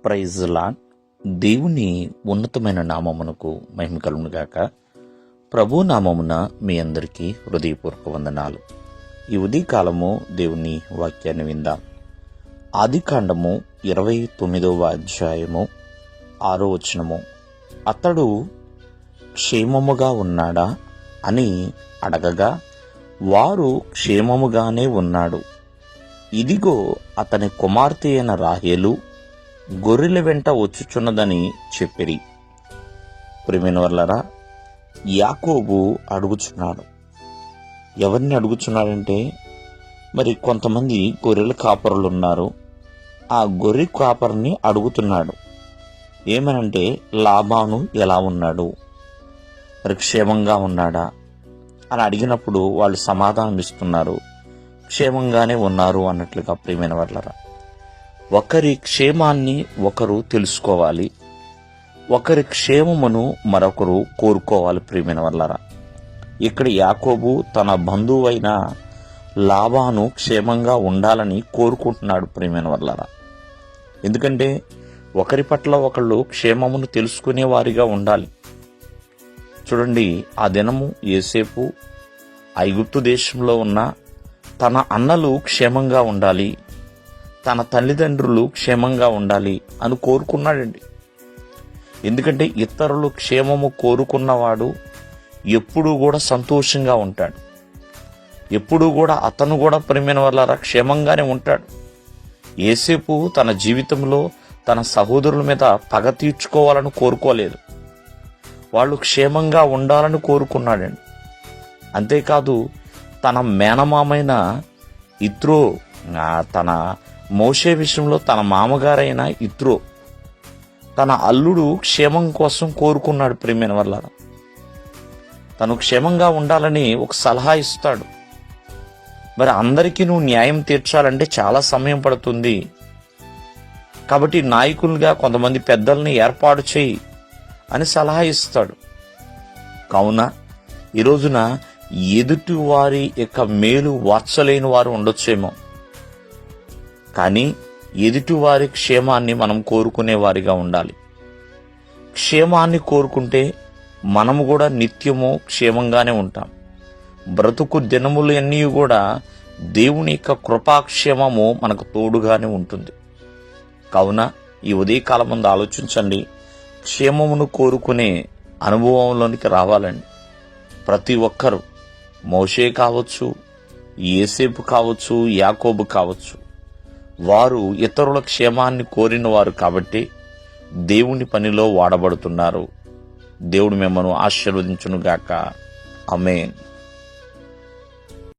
Praise lord. దేవుని ఉన్నతమైన నామమునకు మహిమ కలుగును గాక. ప్రభు నామమున మీ అందరికీ హృదయపూర్వక వందనాలు. ఈ ఉదయకాలము దేవుని వాక్యాన్ని విందాం. ఆదికాండము 29వ అధ్యాయము 6వ వచనము. అతడు క్షేమముగా ఉన్నాడా అని అడగగా వారు క్షేమముగానే ఉన్నాడు, ఇదిగో అతని కుమార్తె అయిన రాహేలు గొర్రెల వెంట వచ్చుచున్నదని చెప్పిరి. ప్రియమైనవారలారా, యాకోబు అడుగుచున్నాడు. ఎవరిని అడుగుచున్నాడంటే, మరి కొంతమంది గొర్రెల కాపరులు ఉన్నారు. ఆ గొర్రె కాపరిని అడుగుతున్నాడు. ఏమనంటే, లాబాను ఎలా ఉన్నాడు, మరి క్షేమంగా ఉన్నాడా అని అడిగినప్పుడు వాళ్ళు సమాధానం ఇస్తున్నారు, క్షేమంగానే ఉన్నారు అన్నట్లుగా. ప్రియమైన వాళ్ళరా, ఒకరి క్షేమాన్ని ఒకరు తెలుసుకోవాలి, ఒకరి క్షేమమును మరొకరు కోరుకోవాలి. ప్రియమైన వాళ్ళరా, ఇక్కడ యాకోబు తన బంధువైన లాబాను క్షేమంగా ఉండాలని కోరుకుంటున్నాడు. ప్రియమైన వాళ్ళరా, ఎందుకంటే ఒకరి పట్ల ఒకళ్ళు క్షేమమును తెలుసుకునే వారిగా ఉండాలి. చూడండి, ఆ దినము యోసేపు ఐగుప్తు దేశంలో ఉన్న తన అన్నలు క్షేమంగా ఉండాలి, తన తల్లిదండ్రులు క్షేమంగా ఉండాలి అని కోరుకున్నాడండి. ఎందుకంటే ఇతరులు క్షేమము కోరుకున్నవాడు ఎప్పుడూ కూడా సంతోషంగా ఉంటాడు, ఎప్పుడూ కూడా అతను కూడా ప్రియమైన వాళ్ళ క్షేమంగానే ఉంటాడు. యోసేపు తన జీవితంలో తన సహోదరుల మీద పగ తీర్చుకోవాలని కోరుకోలేదు, వాళ్ళు క్షేమంగా ఉండాలని కోరుకున్నాడండి. అంతేకాదు, తన మేనమామైన ఇత్రో, తన మోషే విషయంలో తన మామగారైన ఇత్రో, తన అల్లుడు క్షేమం కోసం కోరుకున్నాడు. ప్రియమైన వల్ల తను క్షేమంగా ఉండాలని ఒక సలహా ఇస్తాడు. మరి అందరికీ నువ్వు న్యాయం తీర్చాలంటే చాలా సమయం పడుతుంది, కాబట్టి నాయకులుగా కొంతమంది పెద్దల్ని ఏర్పాటు చేయి అని సలహా ఇస్తాడు. కావున ఈ రోజున ఎదుటి వారి యొక్క మేలు వార్చలేని వారు ఉండొచ్చేమో, కానీ ఎదుటి వారి క్షేమాన్ని మనం కోరుకునే వారిగా ఉండాలి. క్షేమాన్ని కోరుకుంటే మనము కూడా నిత్యము క్షేమంగానే ఉంటాం. బ్రతుకు దినములు అన్నీ కూడా దేవుని యొక్క కృపాక్షేమము మనకు తోడుగానే ఉంటుంది. కావున ఈ ఉదయకాలం ముందు ఆలోచించండి, క్షేమమును కోరుకునే అనుభవంలోనికి రావాలండి. ప్రతి ఒక్కరూ, మోషే కావచ్చు, యోసేపు కావచ్చు, యాకోబు కావచ్చు, వారు ఇతరుల క్షేమాన్ని కోరిన వారు కాబట్టి దేవుని పనిలో వాడబడుతున్నారు. దేవుడు మిమ్మల్ని ఆశీర్వదించునుగాక. ఆమేన్.